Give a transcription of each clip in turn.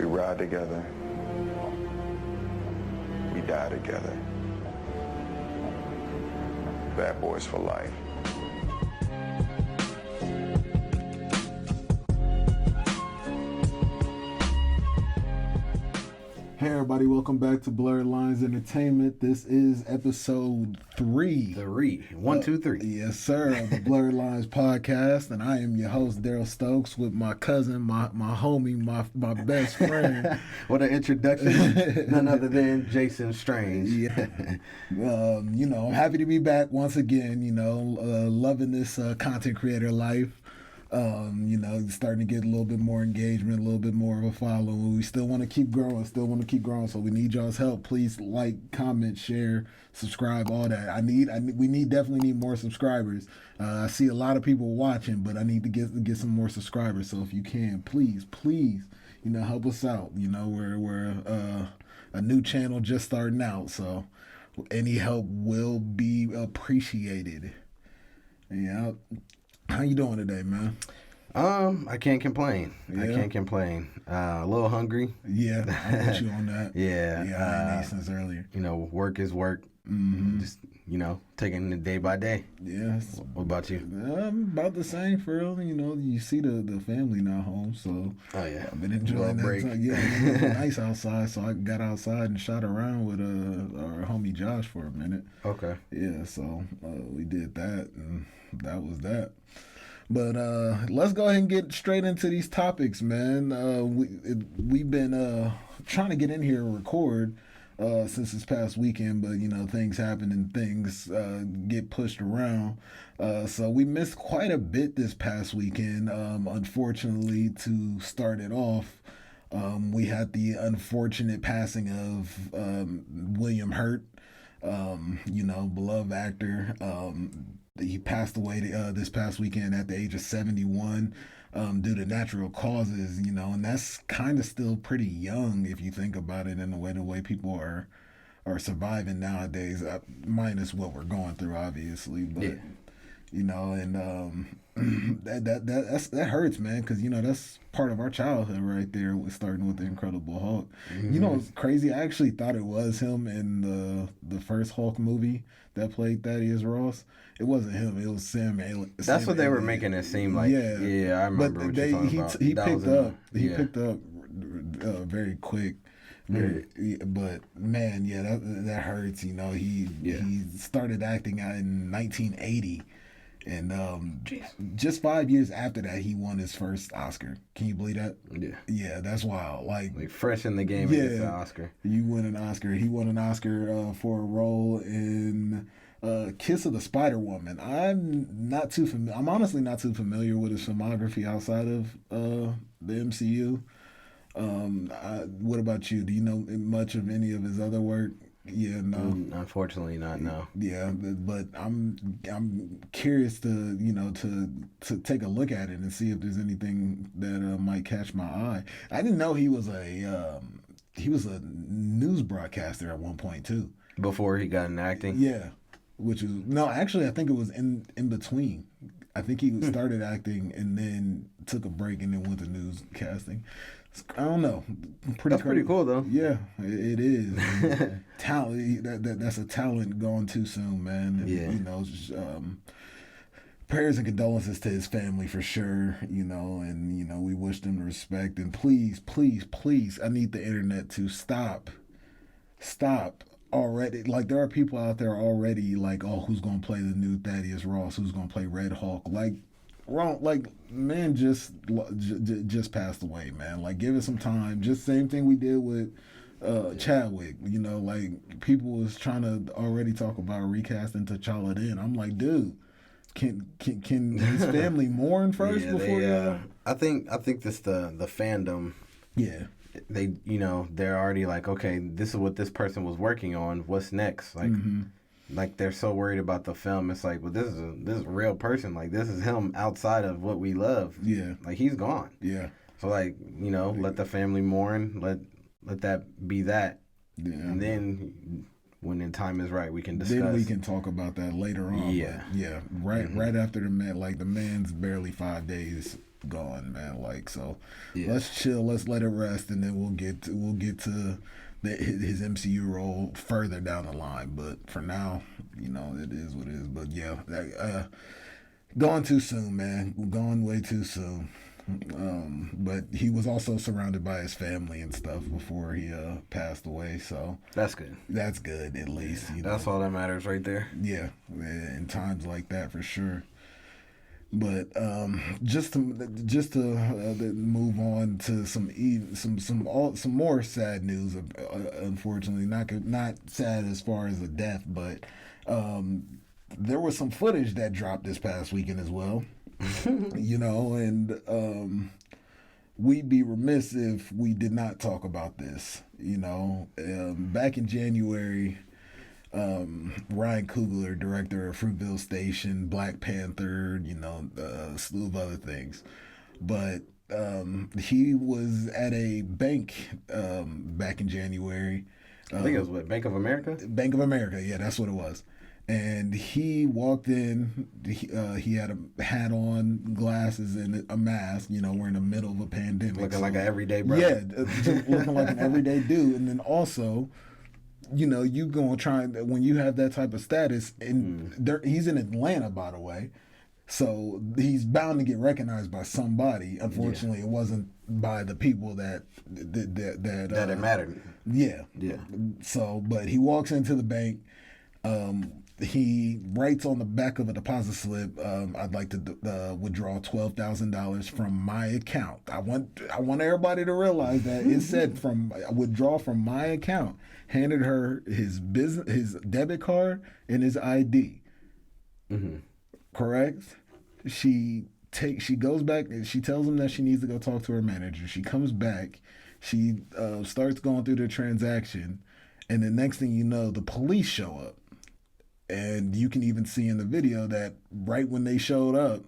We ride together. We die together. Bad boys for life. Hey everybody, welcome back to Blerd Lines Entertainment. This is episode 3. 1, 2, 3. Yes, sir, of the Blerd Lines podcast. And I am your host, Daryl Stokes, with my cousin, my homie, my best friend. What an introduction. None other than Jason Strange. Yeah. I'm happy to be back once again, loving this content creator life. Starting to get a little bit more engagement, a little bit more of a following. We still want to keep growing, so we need y'all's help. Please like, comment, share, subscribe, all that. We definitely need more subscribers. I see a lot of people watching, but I need to get some more subscribers. So if you can, please, help us out. We're a new channel just starting out, so any help will be appreciated. Yeah. How you doing today, man? I can't complain. Yeah. I can't complain. A little hungry. Yeah, I'm with you on that. Yeah. I ain't ate since earlier. Work is work. Mm-hmm. Just, taking it day by day. Yes. What about you? I'm about the same for real. You see the family now home, so Oh yeah, I've been enjoying that break. time. Yeah, it was nice outside, so I got outside and shot around with our homie Josh for a minute. Okay. Yeah, so we did that, and that was that. But let's go ahead and get straight into these topics, man. We've been trying to get in here and record since this past weekend, but things happen and things get pushed around. So we missed quite a bit this past weekend. Unfortunately, to start it off, we had the unfortunate passing of William Hurt, beloved actor. He passed away this past weekend at the age of 71 due to natural causes, and that's kind of still pretty young if you think about it in the way people are surviving nowadays, minus what we're going through, obviously. But, yeah. That hurts, man, because, that's part of our childhood right there, starting with the Incredible Hulk. Mm-hmm. It's crazy. I actually thought it was him in the first Hulk movie that played Thaddeus Ross. It wasn't him. It was Sam. That's what they were making it seem like. Yeah, I remember what you're talking about. He picked up very quick. But man, that hurts. He started acting out in 1980, and just 5 years after that, he won his first Oscar. Can you believe that? Yeah, that's wild. Like fresh in the game, yeah, against the Oscar. You win an Oscar. He won an Oscar for a role in Kiss of the Spider Woman. I'm honestly not too familiar with his filmography outside of the MCU. What about you? Do you know much of any of his other work? Yeah, no. Unfortunately, not. No. Yeah, but I'm curious to to take a look at it and see if there's anything that might catch my eye. I didn't know he was a news broadcaster at one point too. Before he got in acting. Yeah, actually, I think it was in between. I think he started acting and then took a break and then went to newscasting. I don't know. That's pretty cool, though. Yeah, it is. Talent. That's a talent gone too soon, man. And, yeah. Prayers and condolences to his family for sure. And we wish them the respect. And please, I need the internet to stop already. Like, there are people out there already like, oh, who's gonna play the new Thaddeus Ross? Who's gonna play Red Hulk? Like, wrong. Like, man just passed away, man. Like, give it some time. Just same thing we did with Chadwick. Like, people was trying to already talk about recasting T'Challa then. I'm like, dude, can his family mourn first before I think this the fandom. Yeah. They're already like, okay, this is what this person was working on. What's next? Like, like they're so worried about the film. It's like, well, this is a real person. Like, this is him outside of what we love. Yeah. Like, he's gone. Yeah. So like, let the family mourn. Let that be that. Yeah. And then when the time is right, we can discuss. Then we can talk about that later on. Yeah. But yeah. Right after the man, like the man's barely 5 days gone, man. Like, so Yeah. let's chill, let's let it rest, and then we'll get to his MCU role further down the line. But for now, it is what it is. But yeah, gone too soon, man. Gone way too soon. But he was also surrounded by his family and stuff before he passed away. So That's good. that's good, at least. That's all that matters right there. Yeah, in times like that, for sure. But just to move on to some more sad news. Unfortunately, not sad as far as the death, but there was some footage that dropped this past weekend as well. And we'd be remiss if we did not talk about this. Back in January, Ryan Coogler, director of Fruitvale Station, Black Panther, a slew of other things. But he was at a bank back in January. I think it was Bank of America? Bank of America, yeah, that's what it was. And he walked in, he had a hat on, glasses, and a mask, we're in the middle of a pandemic. Looking like an everyday brother. Yeah, just looking like an everyday dude. And then also, you gonna try, when you have that type of status, and he's in Atlanta, by the way, so he's bound to get recognized by somebody. Unfortunately, it wasn't by the people that it mattered. Yeah. So, but he walks into the bank. He writes on the back of a deposit slip, "I'd like to withdraw $12,000 from my account." I want everybody to realize that it said withdraw from my account. Handed her his debit card and his ID. Mm-hmm. Correct? She goes back and she tells him that she needs to go talk to her manager. She comes back. She starts going through the transaction, and the next thing you know, the police show up. And you can even see in the video that right when they showed up,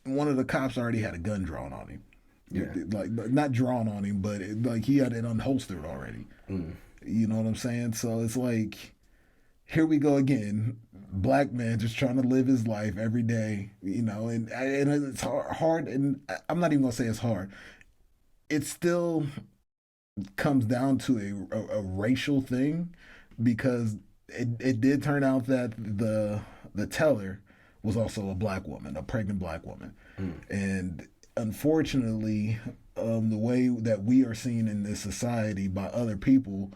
one of the cops already had a gun drawn on him. Yeah. Like, not drawn on him, but he had it unholstered already. You know what I'm saying? So it's like, here we go again. Black man just trying to live his life every day, and it's hard. And I'm not even going to say it's hard. It still comes down to a racial thing, because it did turn out that the teller was also a black woman, a pregnant black woman. And unfortunately, the way that we are seen in this society by other people,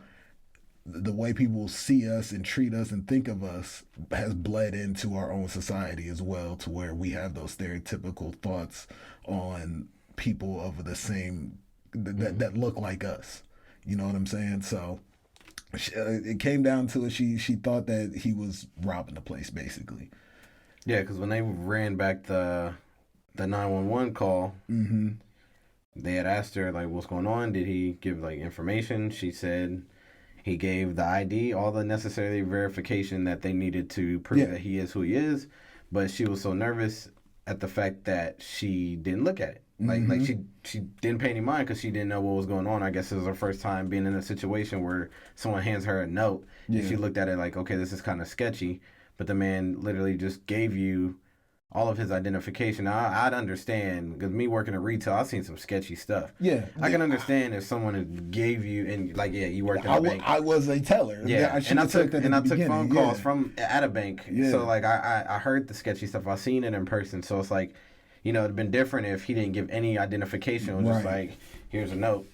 the way people see us and treat us and think of us has bled into our own society as well, to where we have those stereotypical thoughts on people of the same, that look like us. You know what I'm saying? So it came down to it. She thought that he was robbing the place, basically. Yeah, because when they ran back the 911 call, they had asked her, like, what's going on? Did he give, like, information? She said he gave the ID, all the necessary verification that they needed to prove that he is who he is. But she was so nervous at the fact that she didn't look at it. Like she didn't pay any mind because she didn't know what was going on. I guess it was her first time being in a situation where someone hands her a note, and she looked at it like, okay, this is kind of sketchy. But the man literally just gave you all of his identification. I'd understand, because me working in retail, I've seen some sketchy stuff. Yeah. I can understand if someone gave you, and like, you worked at a bank. I was a teller. Yeah, I took phone calls from at a bank. Yeah. So like I heard the sketchy stuff. I've seen it in person. So it's like, it'd been different if he didn't give any identification. It was just like, here's a note.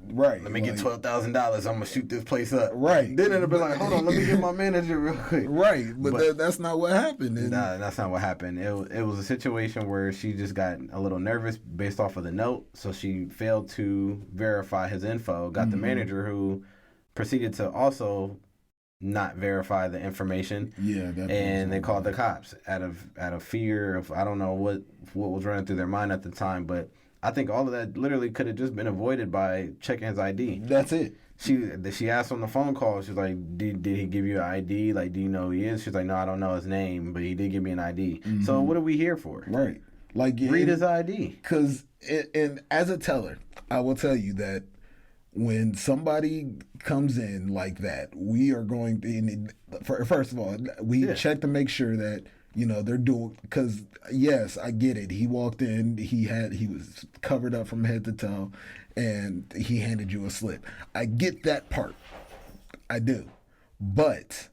Right. Let me get $12,000. I'm going to shoot this place up. Right. Then it'll be like, hold on, let me get my manager real quick. Right. But that's not what happened. Nah, that's not what happened. It was a situation where she just got a little nervous based off of the note. So she failed to verify his info. Got the manager, who proceeded to also not verify the information. Yeah, and they called the cops out of fear of, I don't know what was running through their mind at the time, but I think all of that literally could have just been avoided by checking his ID. That's it. She asked on the phone call, she was like, did he give you an ID? Like, do you know who he is? She's like, no, I don't know his name, but he did give me an ID. So what are we here for? Right. Like, read his ID. Because, and as a teller, I will tell you that when somebody comes in like that, we are going to, first of all, we check to make sure that They're doing, because yes, I get it. He walked in, he was covered up from head to toe, and he handed you a slip. I get that part. I do. But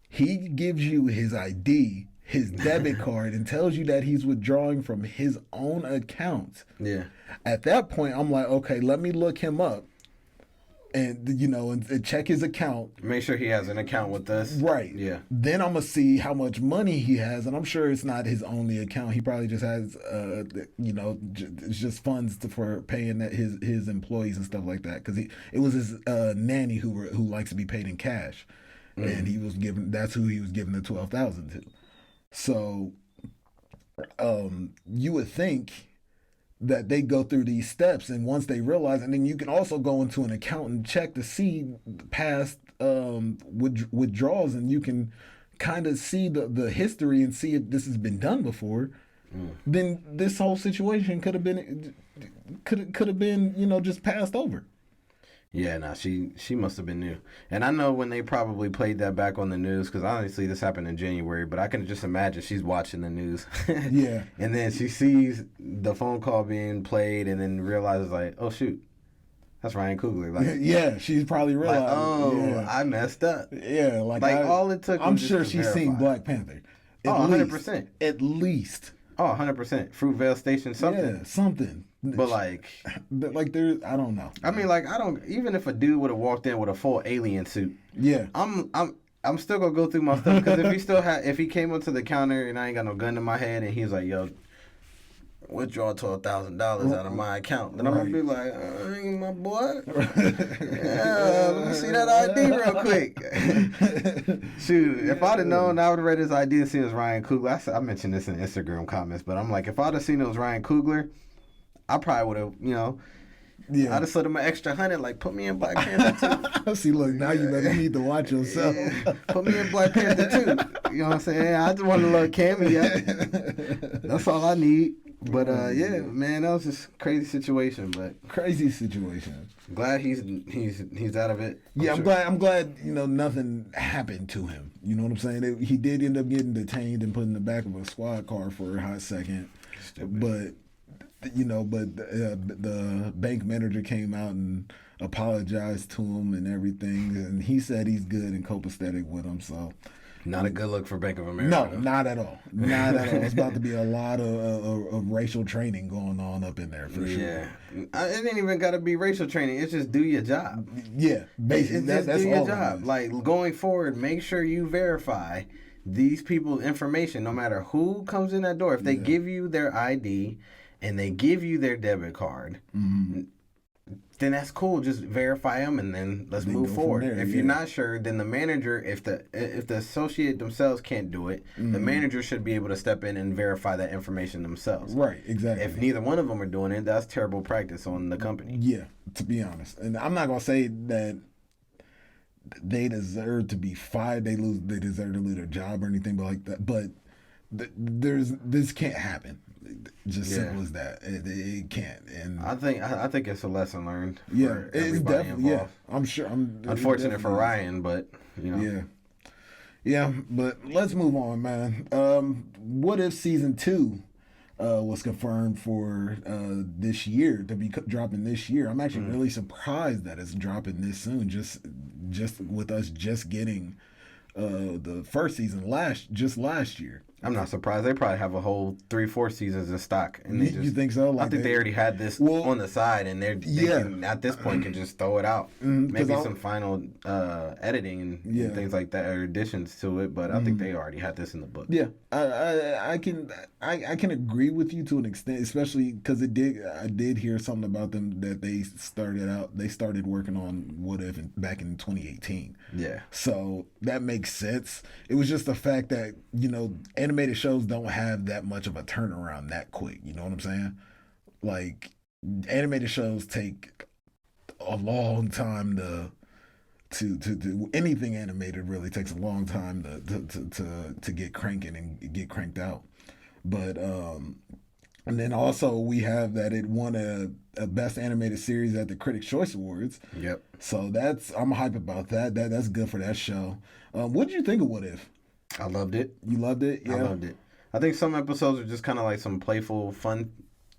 he gives you his ID, his debit card, and tells you that he's withdrawing from his own account. Yeah. At that point, I'm like, okay, let me look him up. And, and check his account. Make sure he has an account with us. Right. Yeah. Then I'm going to see how much money he has. And I'm sure it's not his only account. He probably just has, it's just funds for paying his employees and stuff like that. Because it was his nanny who likes to be paid in cash. And that's who he was giving the $12,000 to. So you would think that they go through these steps, and once they realize, and then you can also go into an account and check to see past withdrawals, and you can kind of see the history and see if this has been done before. Then this whole situation could have been just passed over. Yeah, nah, she must have been new. And I know when they probably played that back on the news, because honestly this happened in January, but I can just imagine she's watching the news. Yeah. And then she sees the phone call being played and then realizes, like, oh, shoot, that's Ryan Coogler. Like, yeah, she's probably realized. Like, oh, yeah. I messed up. Yeah, all it took was I'm just sure to she's verify. seen Black Panther. Oh, 100%. At least. Oh, 100%. Fruitvale Station, something. Yeah, something. But like there's, I don't know. I mean, like, I don't, even if a dude would have walked in with a full alien suit, yeah, I'm still gonna go through my stuff, because if he came up to the counter and I ain't got no gun in my head and he was like, yo, withdraw $12,000 out of my account, then I'm gonna be like, my boy, yeah, let me see that ID real quick. Shoot, if I'd have known, I would have read his ID and seen it was Ryan Coogler. I mentioned this in Instagram comments, but I'm like, if I'd have seen it was Ryan Coogler, I probably would have, I'd have slid him an extra $100, like, put me in Black Panther too. See, look, now you need to watch yourself. Yeah, put me in Black Panther too. You know what I'm saying? I just want a little cameo. That's all I need. But yeah, man, that was just a crazy situation. But crazy situation. Glad he's out of it. I'm glad nothing happened to him. You know what I'm saying? He did end up getting detained and put in the back of a squad car for a hot second. Stupid. But the bank manager came out and apologized to him and everything, and he said he's good and copacetic with him. So. Not a good look for Bank of America. No, not at all. Not at all. It's about to be a lot of racial training going on up in there for sure. Yeah, it ain't even got to be racial training. It's just do your job. Yeah, basically, that's do your all job. Like, going forward, make sure you verify these people's information, no matter who comes in that door. If they give you their ID and they give you their debit card, then that's cool. Just verify them, and then let's move forward. If you're not sure, then the manager, if the associate themselves can't do it, the manager should be able to step in and verify that information themselves. Right, exactly. If neither one of them are doing it, that's terrible practice on the company. Yeah, to be honest. And I'm not going to say that they deserve to be fired, they deserve to lose their job or anything like that, but this can't happen. Just simple as that. It can't. And I think it's a lesson learned. Yeah, it's definitely. Involved. Yeah, I'm sure. Unfortunate for Ryan, but Yeah, but let's move on, man. What if season 2 was confirmed for this year, to be dropping this year? I'm actually really surprised that it's dropping this soon. Just with us just getting the first season last year. I'm not surprised. They probably have a whole 3-4 seasons in stock. And you think so? Like, I think they already had this on the side, and they can, at this point, can just throw it out. Maybe some final editing and things like that, or additions to it. But I think they already had this in the book. Yeah, I can agree with you to an extent, especially because I did hear something about them that they started working on What If back in 2018. Yeah. So that makes sense. It was just the fact that animated shows don't have that much of a turnaround that quick. You know what I'm saying? Like, animated shows take a long time to anything animated really takes a long time to get cranking and get cranked out. But and then also we have that it won a best animated series at the Critics' Choice Awards. Yep. So I'm hype about that. That's good for that show. What did you think of What If? I loved it. You loved it? Yeah. I loved it. I think some episodes are just kind of like some playful fun,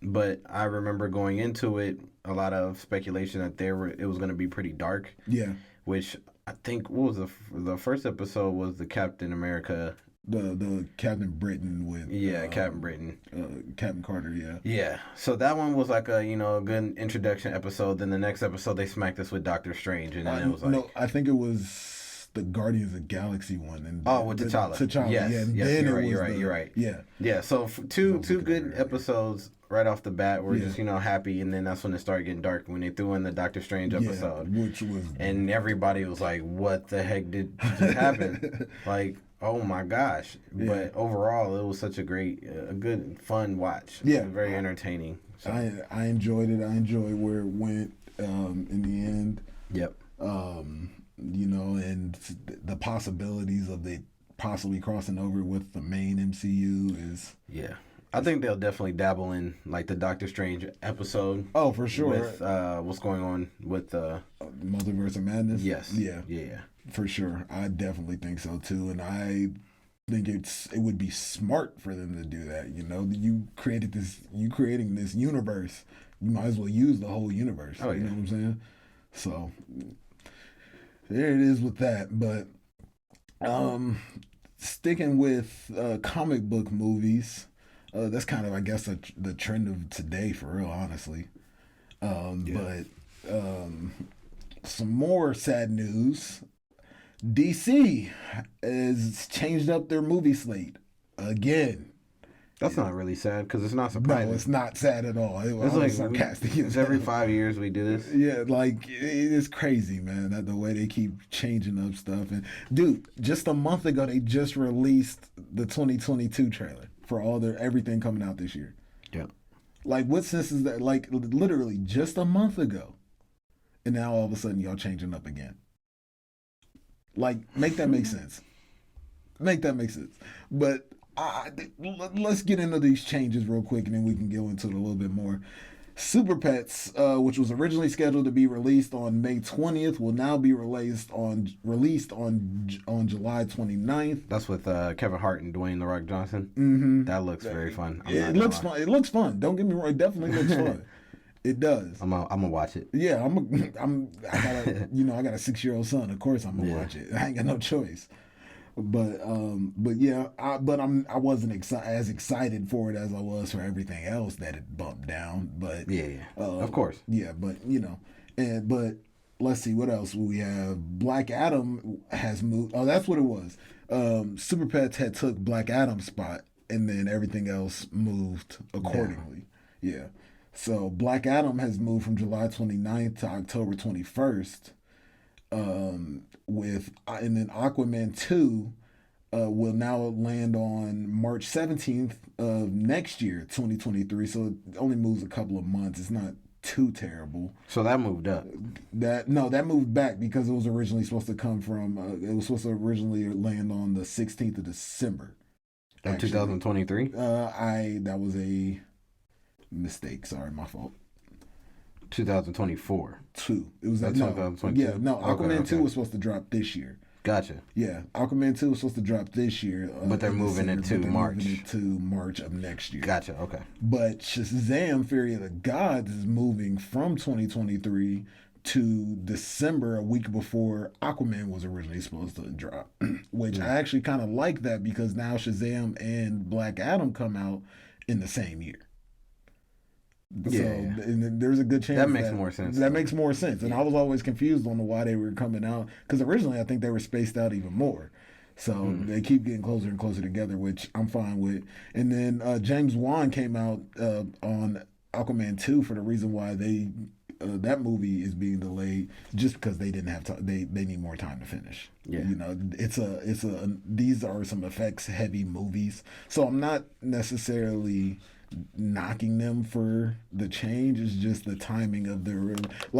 but I remember going into it a lot of speculation that it was going to be pretty dark. Yeah. Which I think what was the first episode was the Captain America. The Captain Britain with Captain Britain, Captain Carter, yeah. So that one was like a a good introduction episode. Then the next episode they smacked us with Doctor Strange, and then it was like I think it was the Guardians of the Galaxy one, and with T'Challa. Yes, yeah, and yes, then you're right. Yeah. So two good episodes right off the bat. We're just happy, and then that's when it started getting dark when they threw in the Doctor Strange episode, which was, and everybody was like, "What the heck did just happen?" Like, oh my gosh! Yeah. But overall, it was such a good, fun watch. Yeah, it was very entertaining. So. I enjoyed it. I enjoyed where it went in the end. Yep. And the possibilities of they possibly crossing over with the main MCU is. Yeah. I think they'll definitely dabble in like the Doctor Strange episode. Oh, for sure. With what's going on with Multiverse of Madness. Yes. Yeah. For sure, I definitely think so too, and I think it would be smart for them to do that. You creating this universe, you might as well use the whole universe. Oh, yeah. You know what I'm saying? So there it is with that. But sticking with comic book movies. That's kind of, I guess, the trend of today, for real, honestly. But some more sad news. DC has changed up their movie slate again. That's not really sad because it's not surprising. No, it's not sad at all. It's like sarcastic. It's every 5 years we do this. Yeah, like it is crazy, man. That the way they keep changing up stuff. And dude, just a month ago they just released the 2022 trailer for everything coming out this year. Yeah. Like, what sense is that? Like, literally just a month ago, and now all of a sudden y'all changing up again. Like, make that make sense. Make that make sense. But let's get into these changes real quick, and then we can go into it a little bit more. Super Pets, which was originally scheduled to be released on May 20th, will now be released on July 29th. That's with Kevin Hart and Dwayne The Rock Johnson. Mm-hmm. That looks very fun. It looks fun. It looks fun. Don't get me wrong. It definitely looks fun. It does. I'm gonna watch it. Yeah, I got a I got a 6-year-old son. Of course I'm gonna watch it. I ain't got no choice. But yeah, I wasn't as excited for it as I was for everything else that it bumped down. But of course. Yeah, but but let's see what else we have. Black Adam has moved. Oh, that's what it was. Super Pets had took Black Adam's spot, and then everything else moved accordingly. Yeah. So Black Adam has moved from July 29th to October 21st. And then Aquaman 2 will now land on March 17th of next year, 2023. So it only moves a couple of months. It's not too terrible. So that moved up. That moved back because it was originally supposed to come from. It was supposed to originally land on the 16th of December. Of 2023. That was a mistake. Sorry, my fault. 2024. 2. It was 2022. Yeah, no. Aquaman 2 was supposed to drop this year. Gotcha. Yeah, Aquaman 2 was supposed to drop this year. But they're moving it to March. Moving it to March of next year. Gotcha. Okay. But Shazam: Fury of the Gods is moving from 2023 to December, a week before Aquaman was originally supposed to drop. Which I actually kind of like that because now Shazam and Black Adam come out in the same year. Yeah. So and there's a good chance that makes more sense. That makes more sense. And I was always confused on why they were coming out because originally I think they were spaced out even more. So they keep getting closer and closer together, which I'm fine with. And then James Wan came out on Aquaman 2 for the reason why that movie is being delayed just because they didn't have time. They need more time to finish. Yeah. These are some effects heavy movies, so I'm not necessarily knocking them for the change. Is just the timing of their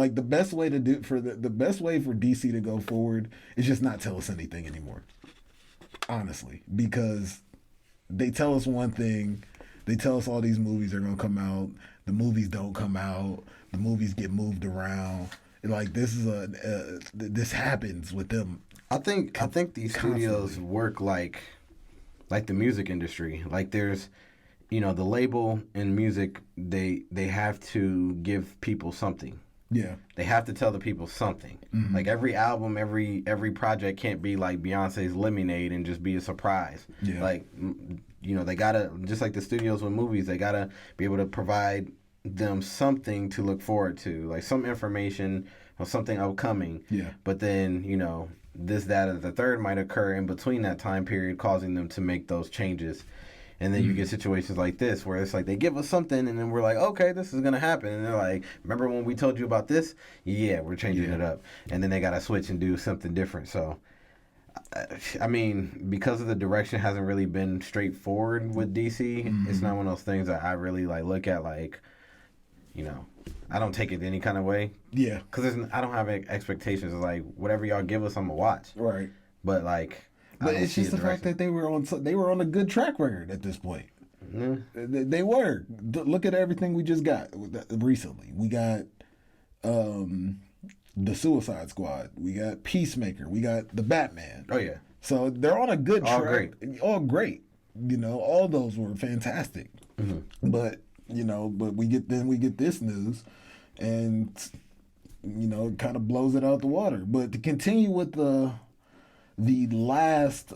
the best way to do the best way for DC to go forward is just not tell us anything anymore. Honestly, because they tell us one thing, they tell us all these movies are gonna come out. The movies don't come out. The movies get moved around. Like this is this happens with them. I think these studios work like like the music industry. Like there's, the label in music, they have to give people something. Yeah. They have to tell the people something. Mm-hmm. Like every album, every project can't be like Beyonce's Lemonade and just be a surprise. Yeah. Like, they gotta, just like the studios with movies, they gotta be able to provide them something to look forward to, like some information or something upcoming. Yeah. But then, this, that, or the third might occur in between that time period, causing them to make those changes. And then you get situations like this where it's like they give us something and then we're like, okay, this is going to happen. And they're like, remember when we told you about this? Yeah, we're changing it up. And then they got to switch and do something different. So, I mean, because of the direction hasn't really been straightforward with DC, it's not one of those things that I really look at I don't take it any kind of way. Yeah. Because I don't have expectations. It's like, whatever y'all give us, I'm going to watch. Right. But But it's just the fact that they were on a good track record at this point. Mm. They were. Look at everything we just got recently. We got the Suicide Squad. We got Peacemaker. We got the Batman. Oh yeah. So they're on a good track. All great. All great. All those were fantastic. Mm-hmm. But we get this news, and it kind of blows it out the water. But to continue with the last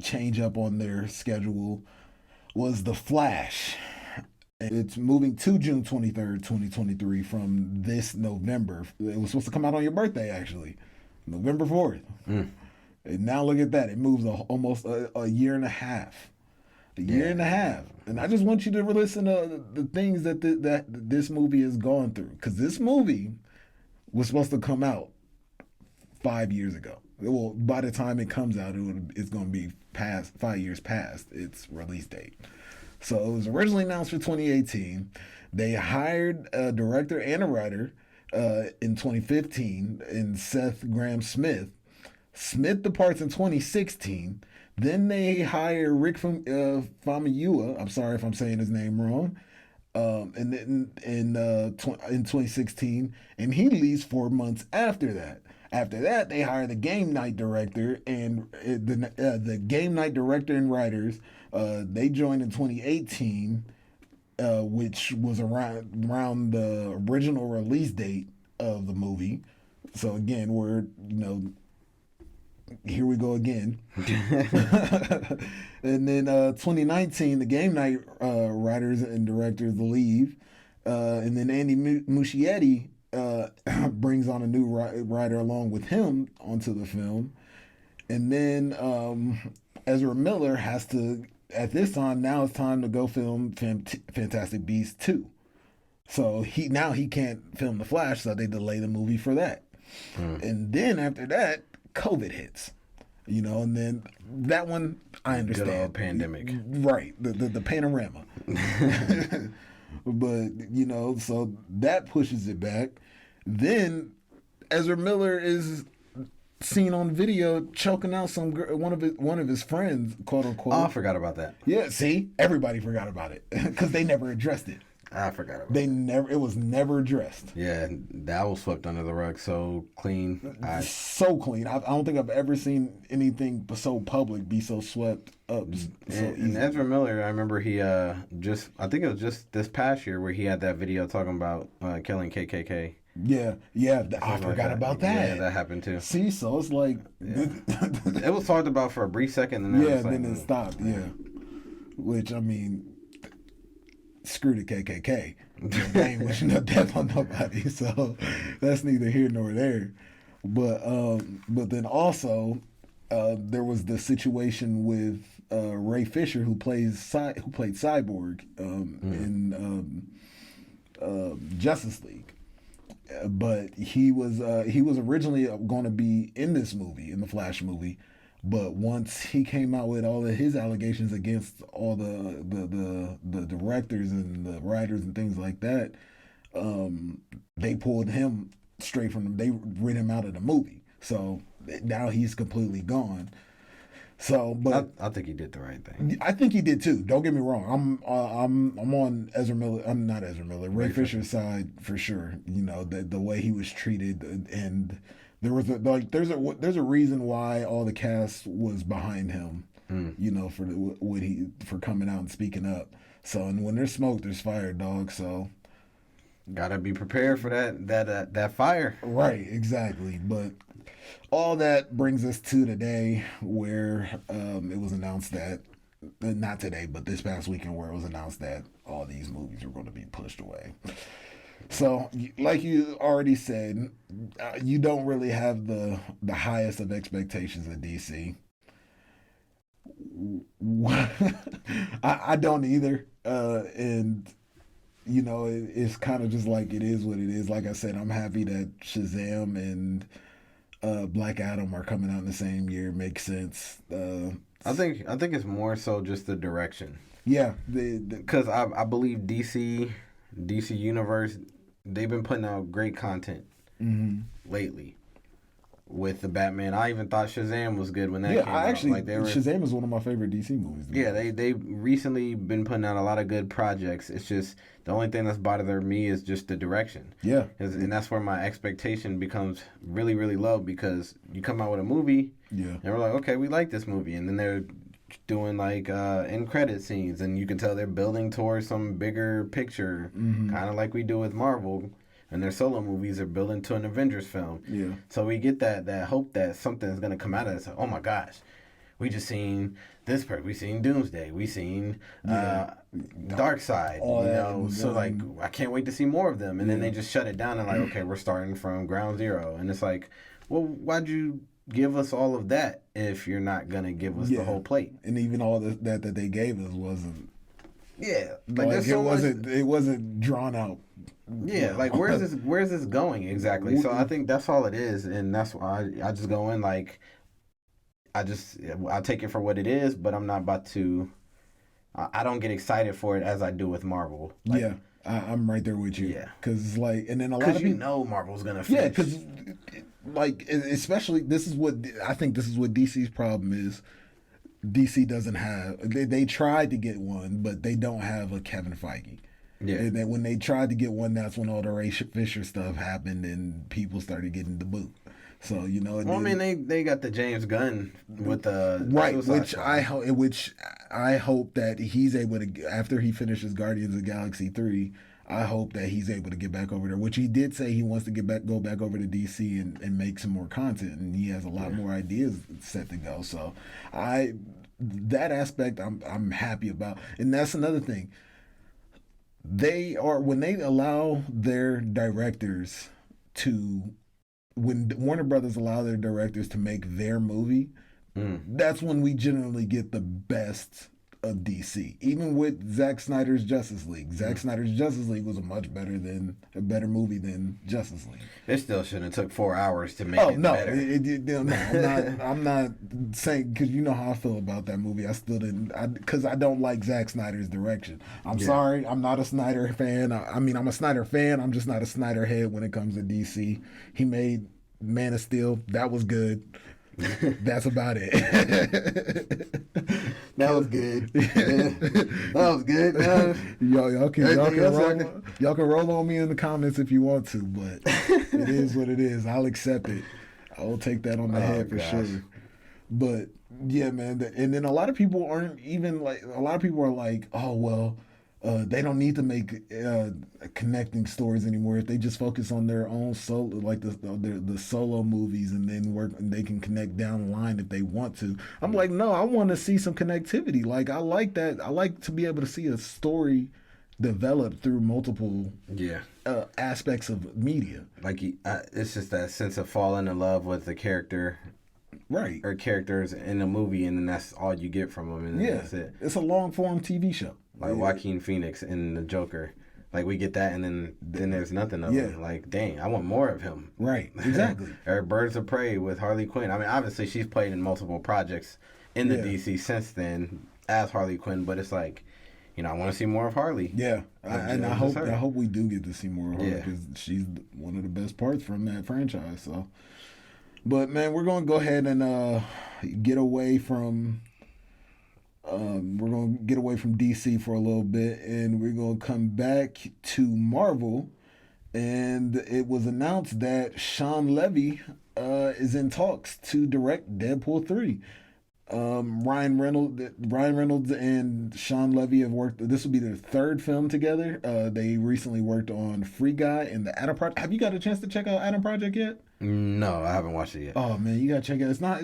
change up on their schedule was The Flash. It's moving to June 23rd, 2023 from this November. It was supposed to come out on your birthday, actually. November 4th. And now look at that. It moves almost a year and a half. A year and a half. And I just want you to listen to the things that this movie has gone through. Because this movie was supposed to come out 5 years ago. Well, by the time it comes out, it's going to be 5 years past its release date. So it was originally announced for 2018. They hired a director and a writer in 2015 in Seth Grahame-Smith. Smith departs in 2016. Then they hire Rick Famuyiwa. I'm sorry if I'm saying his name wrong. And then in 2016, and he leaves 4 months after that. After that, they hire the game night director and the game night director and writers. They joined in 2018, which was around the original release date of the movie. So again, we're here we go again. And then 2019, the game night writers and directors leave, and then Andy Muschietti brings on a new writer along with him onto the film. And then Ezra Miller has to, at this time, now it's time to go film Fantastic Beasts 2. So he can't film The Flash, so they delay the movie for that. And then after that, COVID hits. And then that one, I understand. Good old pandemic. Right, the panorama. But, so that pushes it back. Then Ezra Miller is seen on video choking out one of his friends, quote unquote. Oh, I forgot about that. Yeah, see, everybody forgot about it because they never addressed it. I forgot about it. It was never addressed. Yeah, that was swept under the rug so clean. So clean. I don't think I've ever seen anything so public be so swept up. And Ezra Miller, I remember I think it was just this past year where he had that video talking about killing KKK. Yeah, I forgot about that. Yeah, that happened too. See, so it's like... it was talked about for a brief second. And then it stopped, yeah. Which, I mean... Screw the KKK. They ain't wishing no death on nobody, so that's neither here nor there. But then also there was the situation with Ray Fisher, who played Cyborg in Justice League. But he was originally going to be in this movie, in the Flash movie. But once he came out with all of his allegations against all the directors and the writers and things like that, they pulled him straight from them. They rid him out of the movie. So now he's completely gone. So, but I think he did the right thing. I think he did too. Don't get me wrong. I'm on Ezra Miller. I'm not Ezra Miller. Ray Fisher's side for sure. The way he was treated, and there was there's a reason why all the cast was behind him. You know, for for coming out and speaking up. So, and when there's smoke, there's fire, dog. So, gotta be prepared for that fire. Right, exactly. But all that brings us to today, where it was announced that, not today, but this past weekend, where it was announced that all these movies were going to be pushed away. So, like you already said, you don't really have the highest of expectations of DC. I don't either, and you know, it's kind of just like it is what it is. Like I said, I'm happy that Shazam and Black Adam are coming out in the same year. Makes sense. I think it's more so just the direction. Yeah, because I believe DC Universe, they've been putting out great content lately with the Batman. I even thought Shazam was good when that came out. Actually, Shazam is one of my favorite DC movies. Yeah, they recently been putting out a lot of good projects. It's just the only thing that's bothering me is just the direction. Yeah, and that's where my expectation becomes really, really low, because you come out with a movie, and we're like, okay, we like this movie, and then they're doing like end credit scenes, and you can tell they're building towards some bigger picture, kind of like we do with Marvel. And their solo movies are building to an Avengers film. Yeah. So we get that hope that something is going to come out of this. Oh my gosh, we just seen this part. We seen Doomsday. We seen Darkseid. So like I can't wait to see more of them. And then they just shut it down and like, okay, we're starting from ground zero. And it's like, well, why'd you give us all of that if you're not gonna give us the whole plate? And even all that they gave us wasn't. Yeah, like it wasn't drawn out. Yeah, like where's this going exactly? So I think that's all it is, and that's why I just go in like I'll take it for what it is, but I'm not about to. I don't get excited for it as I do with Marvel. Like, yeah, I'm right there with you. Yeah, because like, and then a lot of people know Marvel's gonna finish. Yeah, because like especially this is what DC's problem is. DC doesn't have. They tried to get one, but they don't have a Kevin Feige. Yeah. And then when they tried to get one, that's when all the Ray Fisher stuff happened and people started getting the boot. So you know. Well, I mean, they got the James Gunn with the right, which I hope that he's able to, after he finishes Guardians of the Galaxy 3. I hope that he's able to get back over there, which he did say he wants to go back over to DC and make some more content, and he has a lot more ideas set to go. So that aspect I'm happy about, and that's another thing. When they allow their directors when Warner Brothers allow their directors to make their movie, that's when we generally get the best of DC. Even with Zack Snyder's Justice League. Zack Snyder's Justice League was a better movie than Justice League. It still shouldn't have took 4 hours to make it better. I'm not saying, because you know how I feel about that movie. I still didn't, because I don't like Zack Snyder's direction. I'm sorry, I'm not a Snyder fan. I mean, I'm a Snyder fan. I'm just not a Snyder head when it comes to DC. He made Man of Steel. That was good. That's about it. That was good. That was good. Y'all can roll on me in the comments if you want to, but it is what it is. I'll accept it. I will take that on the head for sure. But yeah, man. And then a lot of people aren't even like. A lot of people are like, oh well. They don't need to make connecting stories anymore if they just focus on their own solo, like the solo movies, and then work. And they can connect down the line if they want to. I'm like, no, I want to see some connectivity. Like I like that. I like to be able to see a story develop through multiple aspects of media. Like it's just that sense of falling in love with the character. Right. Or characters in a movie, and then that's all you get from them, and then that's it. It's a long-form TV show. Like Joaquin Phoenix in The Joker. Like, we get that, and then there's nothing of him. Like, dang, I want more of him. Right, exactly. Or Birds of Prey with Harley Quinn. I mean, obviously, she's played in multiple projects in the DC since then as Harley Quinn, but it's like, you know, I want to see more of Harley. Yeah, and I hope we do get to see more of her, because she's one of the best parts from that franchise, so... But man, we're gonna go ahead and get away from DC for a little bit, and we're gonna come back to Marvel. And it was announced that Sean Levy is in talks to direct Deadpool 3. Ryan Reynolds and Sean Levy have worked. This will be their third film together. They recently worked on Free Guy and the Adam Project. Have you got a chance to check out Adam Project yet? No, I haven't watched it yet. Oh man, you gotta check it out.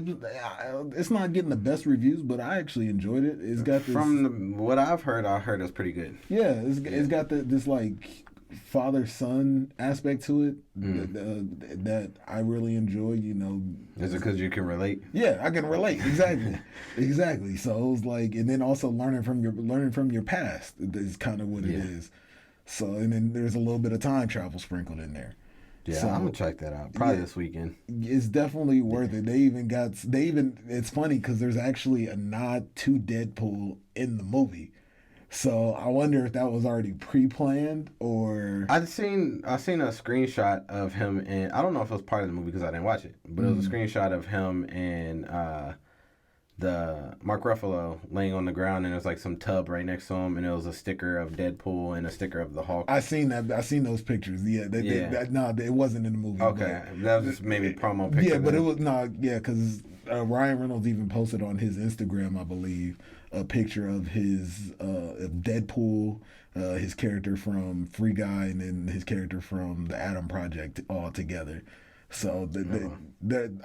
It's not getting the best reviews, but I actually enjoyed it. It's got this, what I've heard it's pretty good. Yeah, it's got this like father son aspect to it that I really enjoy. You know, is it because you can relate? Yeah, I can relate exactly. So it was like, and then also learning from your past is kind of what it is. So and then there's a little bit of time travel sprinkled in there. Yeah, so, I'm gonna check that out probably this weekend. It's definitely worth it. It's funny because there's actually a nod to Deadpool in the movie. So I wonder if that was already pre-planned or. I've seen a screenshot of him, and I don't know if it was part of the movie because I didn't watch it, but it was a screenshot of him and the Mark Ruffalo laying on the ground, and it was like some tub right next to him, and it was a sticker of Deadpool and a sticker of the Hulk. I seen that. I seen those pictures. Yeah, it wasn't in the movie. Okay, that was just maybe promo picture. Yeah, but it was because Ryan Reynolds even posted on his Instagram, I believe, a picture of his of Deadpool, his character from Free Guy, and then his character from the Adam Project all together. So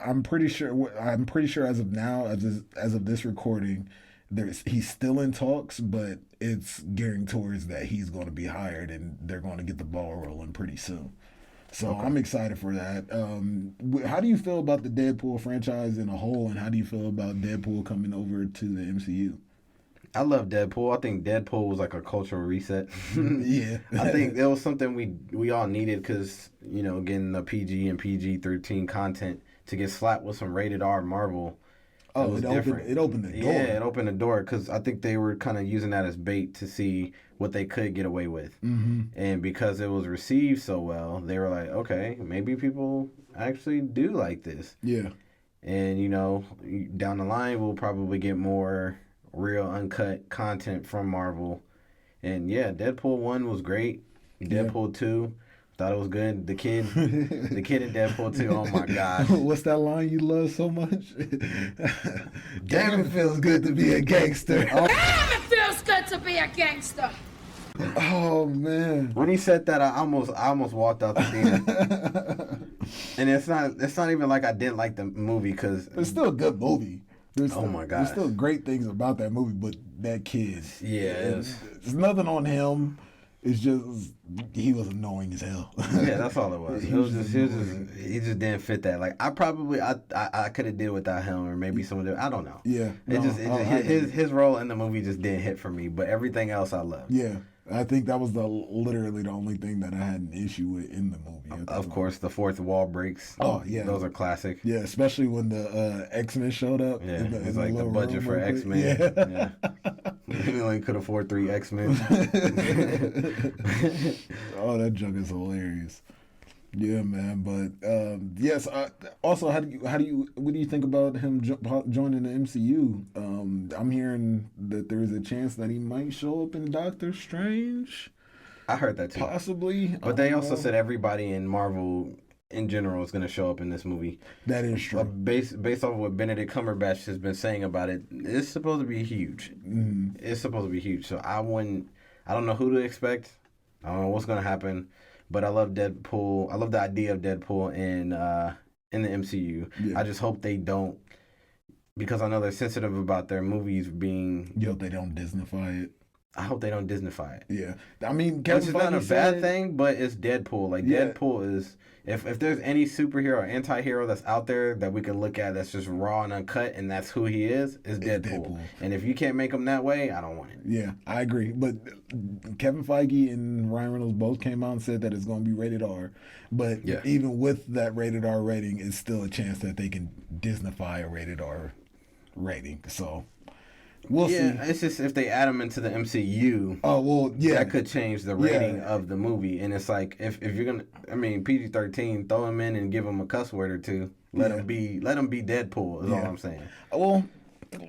I'm pretty sure as of now, as of this recording, he's still in talks, but it's gearing towards that he's going to be hired and they're going to get the ball rolling pretty soon. So I'm excited for that. How do you feel about the Deadpool franchise in a whole, and how do you feel about Deadpool coming over to the MCU? I love Deadpool. I think Deadpool was like a cultural reset. Yeah. I think it was something we all needed because, getting the PG and PG-13 content to get slapped with some rated R Marvel. It opened the door. Yeah, it opened the door because I think they were kind of using that as bait to see what they could get away with. Mm-hmm. And because it was received so well, they were like, okay, maybe people actually do like this. Yeah. And, down the line, we'll probably get more real uncut content from Marvel. And yeah, Deadpool 1 was great. Deadpool 2, thought it was good. The kid in Deadpool 2, oh my gosh. What's that line you love so much? Damn, it feels good to be a gangster. Damn, it feels good to be a gangster. Oh man. When he said that, I almost walked out the theater. And it's not even like I didn't like the movie because it's still a good movie. My God! There's still great things about that movie, but that kid. Yeah, it's nothing on him. It's just he was annoying as hell. Yeah, that's all it was. He just didn't fit that. Like I could have did without him, or maybe someone did. I don't know. Yeah, his role in the movie just didn't hit for me. But everything else I loved. Yeah. I think that was literally the only thing that I had an issue with in the movie. Of course, the fourth wall breaks. Oh, yeah. Those are classic. Yeah, especially when the X-Men showed up. Yeah, it's like the budget for X-Men. Yeah. We only could afford 3 X-Men. Oh, that junk is hilarious. Yeah, man. But yes. Also, what do you think about him joining the MCU? I'm hearing that there's a chance that he might show up in Doctor Strange. I heard that too. Possibly. But they also said everybody in Marvel in general is going to show up in this movie. That is true. Based off of what Benedict Cumberbatch has been saying about it, it's supposed to be huge. Mm-hmm. It's supposed to be huge. So I don't know who to expect. I don't know what's going to happen. But I love Deadpool. I love the idea of Deadpool in the MCU. Yeah. I just hope they don't, because I know they're sensitive about their movies being. You hope they don't Disneyfy it. I hope they don't Disneyfy it. Yeah, I mean, which is not a bad thing, but it's Deadpool. Like Deadpool is, if there's any superhero or anti-hero that's out there that we can look at that's just raw and uncut, and that's who he is Deadpool. And if you can't make him that way, I don't want it. Yeah, I agree. But Kevin Feige and Ryan Reynolds both came out and said that it's going to be rated R. But even with that rated R rating, it's still a chance that they can Disneyfy a rated R rating. So. We'll see. It's just if they add them into the MCU. Oh well, yeah, that could change the rating of the movie. And it's like if you're gonna, PG-13, throw him in and give him a cuss word or two. Let him be Deadpool. Is all I'm saying. Well,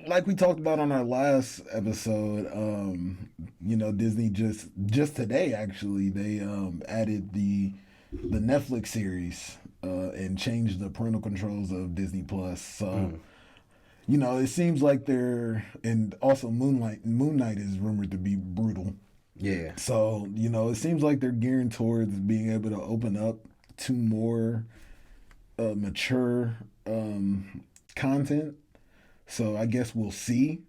like we talked about on our last episode, Disney just today actually they added the Netflix series and changed the parental controls of Disney Plus. So. you know, it seems like and also Moon Knight is rumored to be brutal. Yeah. So, you know, it seems like they're gearing towards being able to open up to more mature content. So I guess we'll see.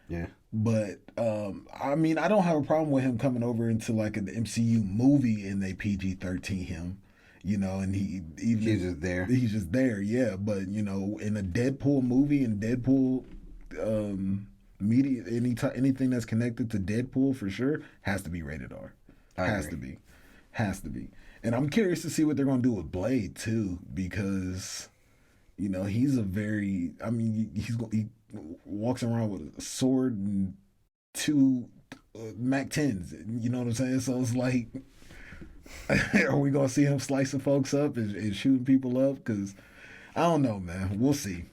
Yeah. But I mean, I don't have a problem with him coming over into like an MCU movie and they PG-13 him, you know, and he's just there. He's just there, yeah. But you know, in a Deadpool movie and Deadpool media, anything that's connected to Deadpool for sure has to be rated R. Has to be. And I'm curious to see what they're gonna do with Blade too, because you know he walks around with a sword and two Mac 10s. You know what I'm saying? So it's like, are we gonna see him slicing folks up and shooting people up? Because I don't know, man. We'll see.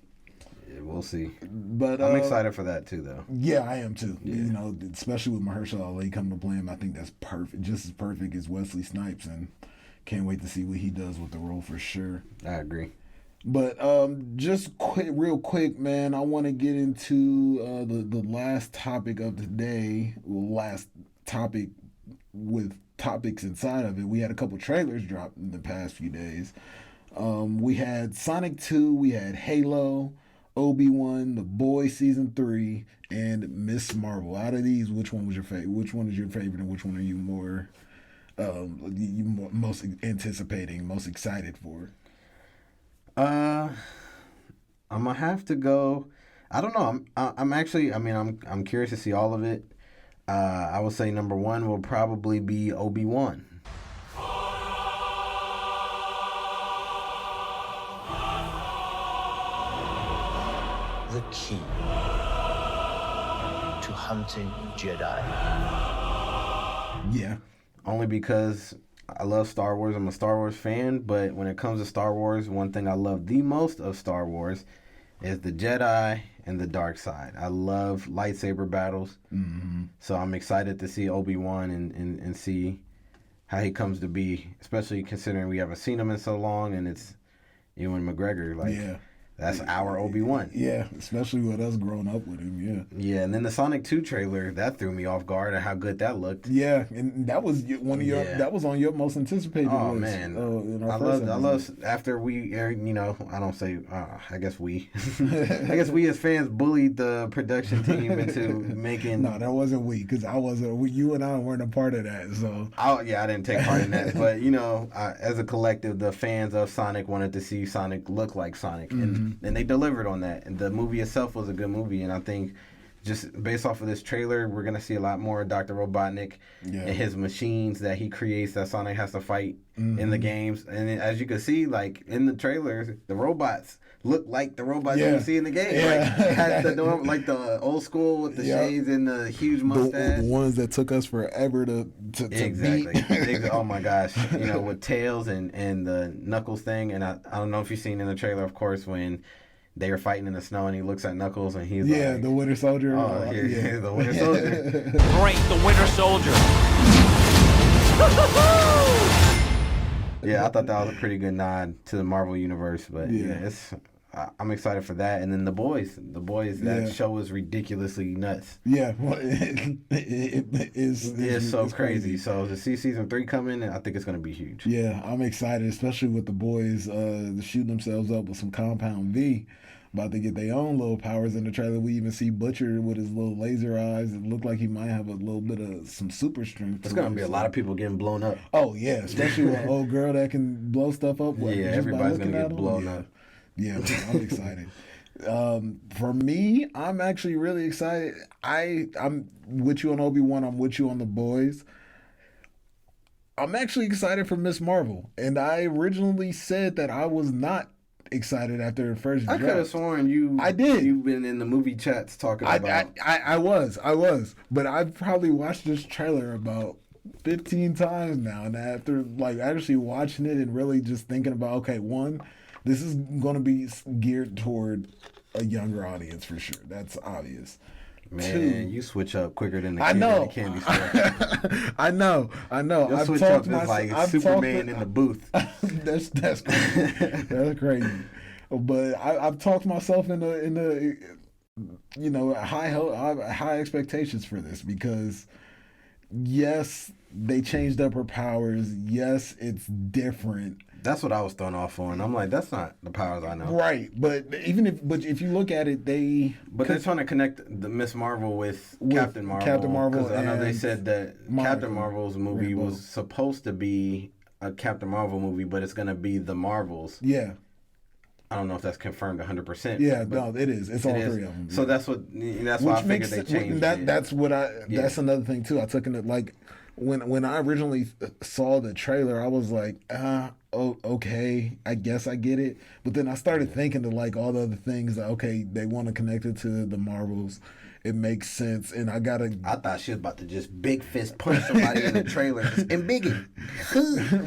Yeah, we'll see. But I'm excited for that too, though. Yeah, I am too. Yeah. You know, especially with Mahershala Ali coming to play him, I think that's perfect, just as perfect as Wesley Snipes, and can't wait to see what he does with the role for sure. I agree. But just real quick, man, I want to get into the last topic of the day. Well, last topic with topics inside of it. We had a couple trailers dropped in the past few days. We had Sonic 2, we had Halo, Obi-Wan, The Boys Season 3, and Miss Marvel. Out of these, which one was your favorite? Which one is your favorite, and which one are you most anticipating, most excited for? I'm gonna have to go. I don't know. I'm actually. I mean, I'm curious to see all of it. I will say number one will probably be Obi-Wan. The key to hunting Jedi. Yeah. Only because I love Star Wars. I'm a Star Wars fan, but when it comes to Star Wars, one thing I love the most of Star Wars is the Jedi and the dark side. I love lightsaber battles. Mm-hmm. So I'm excited to see Obi-Wan and see how he comes to be, especially considering we haven't seen him in so long, and it's Ewan McGregor. Like, yeah. That's our Obi-Wan. Yeah, especially with us growing up with him, yeah. Yeah, and then the Sonic 2 trailer, that threw me off guard at how good that looked. Yeah, and that was one of your that was on your most anticipated list. Oh man, in our I love after we I don't say I guess we I guess we as fans bullied the production team into making. No, that wasn't we, because I wasn't. You and I weren't a part of that. So I didn't take part in that, but as a collective, the fans of Sonic wanted to see Sonic look like Sonic, and they delivered on that. And the movie itself was a good movie, and I think just based off of this trailer, we're gonna see a lot more Dr. Robotnik and his machines that he creates that Sonic has to fight in the games. And as you can see, like in the trailers, the robots look like the robots you see in the game. Like had the old school with the shades and the huge mustache. The ones that took us forever to exactly. beat. Oh my gosh, with Tails and the Knuckles thing. And I don't know if you've seen in the trailer, of course, when they were fighting in the snow and he looks at Knuckles and he's like, the Winter Soldier. Oh, here's the Winter Soldier. Great, the Winter Soldier. Yeah, I thought that was a pretty good nod to the Marvel Universe, but I'm excited for that. And then the boys, that show is ridiculously nuts. Yeah, well, it is so crazy. So to see season 3 coming, I think it's going to be huge. Yeah, I'm excited, especially with the boys shooting themselves up with some Compound V. About to get their own little powers in the trailer. We even see Butcher with his little laser eyes. It looked like he might have a little bit of some super strength. There's going to be a lot of people getting blown up. Oh, yeah, especially with an old girl that can blow stuff up. Everybody's going to get blown up. Yeah, I'm excited. For me, I'm actually really excited. I'm with you on Obi-Wan. I'm with you on the boys. I'm actually excited for Miss Marvel. And I originally said that I was not excited after the first I could have sworn I did. You've been in the movie chats talking about. I was, but I've probably watched this trailer about 15 times now, and after actually watching it and really just thinking about, okay, one, this is going to be geared toward a younger audience for sure. That's obvious. Man, Two, you switch up quicker than the I kid know. in the candy store. I know. You'll switch up as like Superman in the booth. That's crazy. That's crazy. But I've talked myself into high expectations for this because yes, they changed up her powers. Yes, it's different. That's what I was thrown off on. I'm like, that's not the powers I know. Right, but if you look at it, they're trying to connect the Miss Marvel with Captain Marvel. Captain Marvel, because I know they said that Captain Marvel's movie Rainbow. was supposed to be a Captain Marvel movie, but it's gonna be the Marvels. Yeah. I don't know if that's confirmed 100%. Yeah, no, it is. It's all three of them. So that's why I figured they changed it. That's another thing too. I took it like when I originally saw the trailer, I was like, okay, I guess I get it. But then I started thinking to like all the other things that, okay, they want to connect it to the Marvels. It makes sense. And I thought she was about to just big fist punch somebody in the trailer and biggie.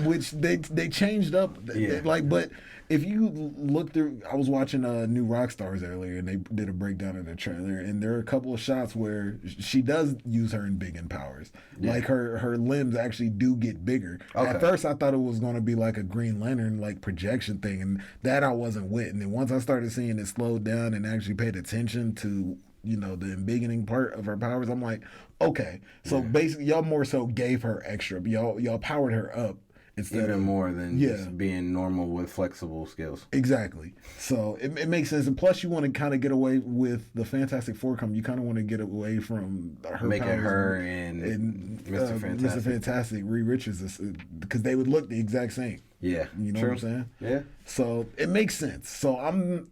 Which they changed up. Yeah. But if you look through, I was watching New Rockstars earlier, and they did a breakdown of the trailer, and there are a couple of shots where she does use her embiggen powers. Yeah. Like her limbs actually do get bigger. Okay. At first, I thought it was going to be like a Green Lantern like projection thing, and that I wasn't with. And then once I started seeing it slowed down and actually paid attention to the embiggening part of her powers, I'm like, okay. So basically, y'all more so gave her extra. Y'all powered her up. Even more than just being normal with flexible skills. Exactly. So it makes sense. And plus, you want to kind of get away with the Fantastic Four coming. You kind of want to get away from her making powers her and Mr. Fantastic. Mr. Fantastic, Reed Richards, because they would look the exact same. Yeah. You know True. what I'm saying? Yeah. So it makes sense. So I'm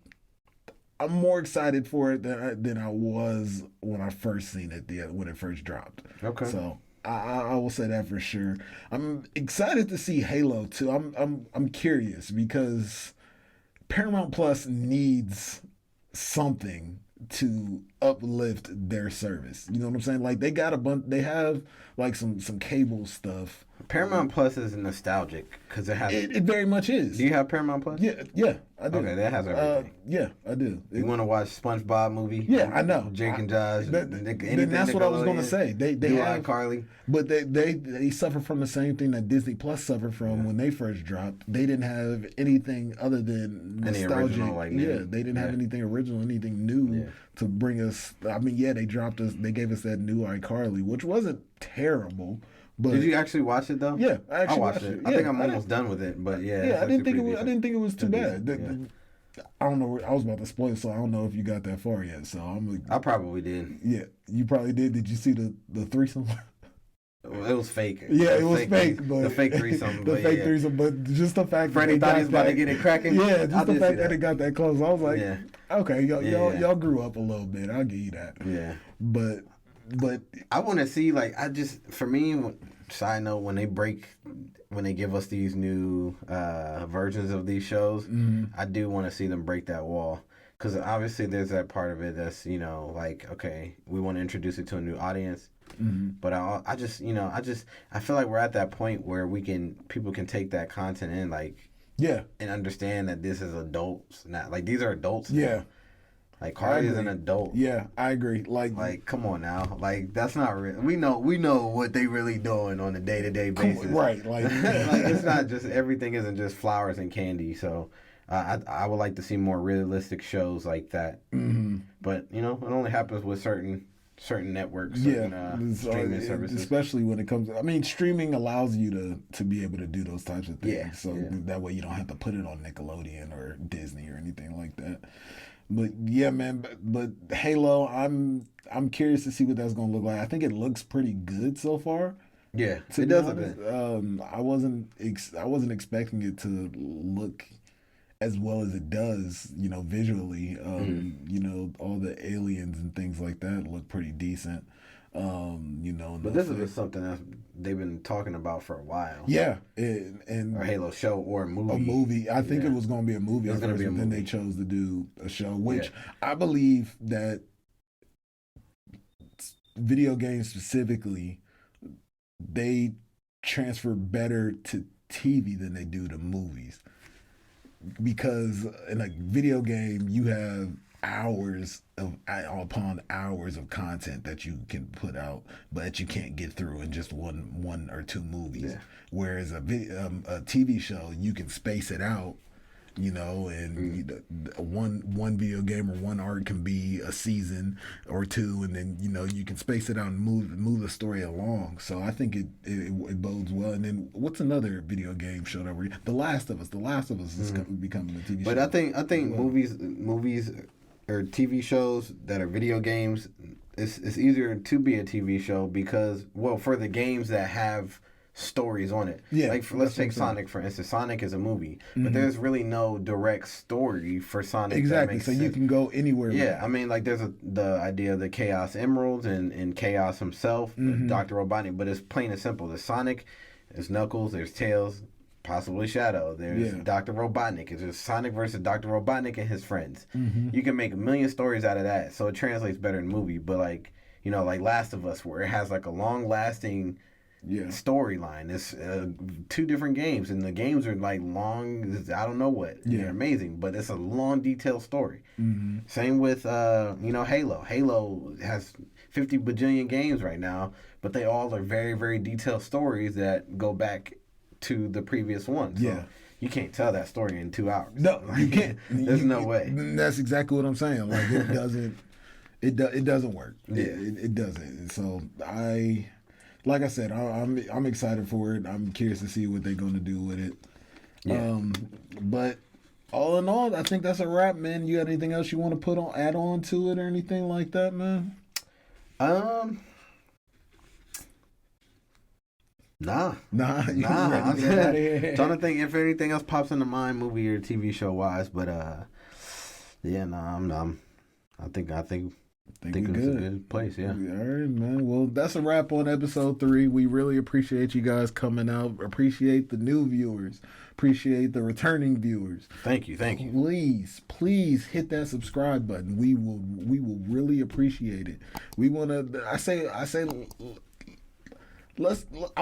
more excited for it than I was when I first seen it when it first dropped. Okay. So I will say that for sure. I'm excited to see Halo too. I'm curious because Paramount Plus needs something to uplift their service. You know what I'm saying? Like they got a bunch. They have like some cable stuff. Paramount Plus is nostalgic because it has. It very much is. Do you have Paramount Plus? Yeah, I do. Okay, that has everything. Yeah, I do. You want to watch SpongeBob movie? Yeah, I know. Jake and Josh. Then that's what I was going to say. They have Carly, but they suffer from the same thing that Disney Plus suffered from when they first dropped. They didn't have anything other than nostalgic. They didn't have anything original, anything new to bring us. I mean, they dropped us. They gave us that new iCarly, which wasn't terrible. But did you actually watch it though? Yeah, I watched it. I think I'm almost done with it, but I didn't think it was too bad. I don't know. I was about to spoil, so I don't know if you got that far yet. So I probably did. Yeah, you probably did. Did you see the threesome? It was fake. Yeah, it was fake. But the fake threesome. Threesome, but just the fact Freddie thought he was about to get it cracking. Yeah, just the fact that it got that close. I was like, okay, y'all grew up a little bit. I'll give you that. Yeah, but I want to see for me. Side note: when they give us these new versions of these shows, I do want to see them break that wall. Because obviously there's that part of it that's, okay, we want to introduce it to a new audience. But I feel like we're at that point where people can take that content in, and understand that this is adults. Not these are adults. Yeah. Now. Like Carly is an adult. Yeah, I agree. Like come on now. That's not real. We know what they really doing on a day-to-day basis. Right. It's not just, everything isn't just flowers and candy. So I would like to see more realistic shows like that. But it only happens with certain networks, streaming services. Especially when it comes streaming allows you to be able to do those types of things. Yeah, so that way you don't have to put it on Nickelodeon or Disney or anything like that. But yeah, man. But Halo, I'm curious to see what that's gonna look like. I think it looks pretty good so far. Yeah, it does a bit. I wasn't expecting it to look as well as it does. Visually. All the aliens and things like that look pretty decent. But this is something that they've been talking about for a while. Yeah, and a Halo show or a movie. A movie. I think it was going to be a movie. Then they chose to do a show, which I believe that video games specifically, they transfer better to TV than they do to movies, because in a video game you have hours upon hours of content that you can put out, but that you can't get through in just one or two movies. Whereas a TV show, you can space it out you know, and one video game or one arc can be a season or two, and then, you know, you can space it out and move the story along. So I think it bodes well. And then what's another video game show that we're The Last of Us. The Last of Us is becoming a TV show. But I think movies or TV shows that are video games, it's easier to be a TV show because, well, for the games that have stories on it. Yeah. Like, let's take Sonic, for instance. Sonic is a movie, but there's really no direct story for Sonic. Exactly. That makes So sense. you can go anywhere. Yeah, I mean, like, there's the idea of the Chaos Emeralds and Chaos himself, Dr. Robotnik, but it's plain and simple. There's Sonic, there's Knuckles, there's Tails, possibly Shadow. There's Dr. Robotnik. It's just Sonic versus Dr. Robotnik and his friends. You can make a million stories out of that, so it translates better in movie. But, like, you know, like Last of Us, where it has, like, a long-lasting storyline. It's 2 different games, and the games are like long. I don't know what. They're amazing, but it's a long, detailed story. Same with Halo. Halo has 50 bajillion games right now, but they all are very, very detailed stories that go back to the previous one. So you can't tell that story in 2 hours. No, you can't. There's no way. That's exactly what I'm saying. Like, it doesn't. It doesn't work. Yeah, it doesn't. And so like I said, I'm excited for it. I'm curious to see what they're going to do with it. Yeah. But all in all, I think that's a wrap, man. You got anything else you want to add on to it or anything like that, man? Nah. You ready to get out of here? Trying to think if anything else pops into mind, movie or TV show wise, but I think it's a good place, yeah. All right, man. Well, that's a wrap on episode 3. We really appreciate you guys coming out. Appreciate the new viewers. Appreciate the returning viewers. Thank you. Please hit that subscribe button. We will really appreciate it. We want to. I say. I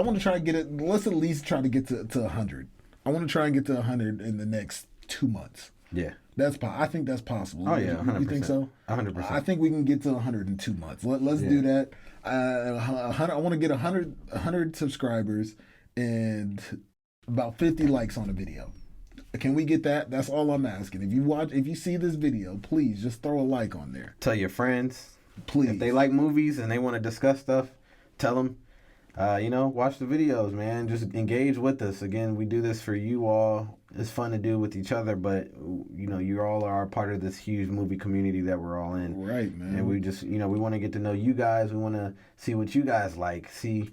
want to try to get it. Let's at least try to get to 100. I want to try and get to 100 in the next 2 months. Yeah. I think that's possible. Oh, yeah, 100%. You think so? 100%. I think we can get to 100 in 2 months. Let's do that. I want to get 100 subscribers and about 50 likes on the video. Can we get that? That's all I'm asking. If you see this video, please just throw a like on there. Tell your friends. Please. If they like movies and they want to discuss stuff, tell them. Watch the videos, man. Just engage with us. Again, we do this for you all. It's fun to do with each other, but, you all are part of this huge movie community that we're all in. Right, man. And we just, we want to get to know you guys. We want to see what you guys like. See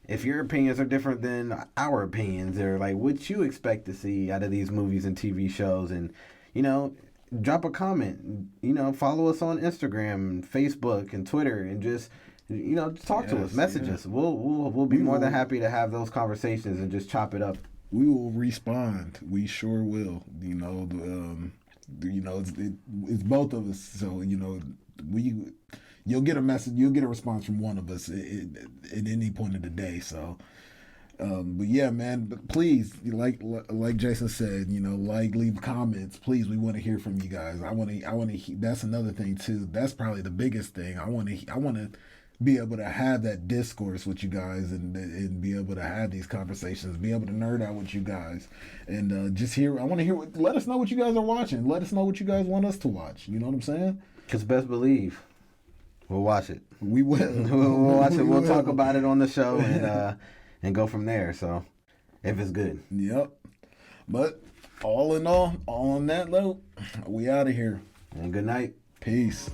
if your opinions are different than our opinions, or like what you expect to see out of these movies and TV shows. And, drop a comment. Follow us on Instagram, Facebook, and Twitter, and just... just talk to us, message us. We'll be more than happy to have those conversations and just chop it up. We will respond. We sure will. It's both of us. So you'll get a message. You'll get a response from one of us at any point of the day. So, but yeah, man. But please, like Jason said, leave comments. Please, we want to hear from you guys. I want to. That's another thing too. That's probably the biggest thing. I want to be able to have that discourse with you guys and be able to have these conversations, be able to nerd out with you guys, and I want to hear. Let us know what you guys are watching. Let us know what you guys want us to watch. You know what I'm saying? Because best believe we'll watch it. We will. We'll watch it. We'll talk about it on the show and go from there. So if it's good. Yep. But all in all, on that note, we out of here. And good night. Peace.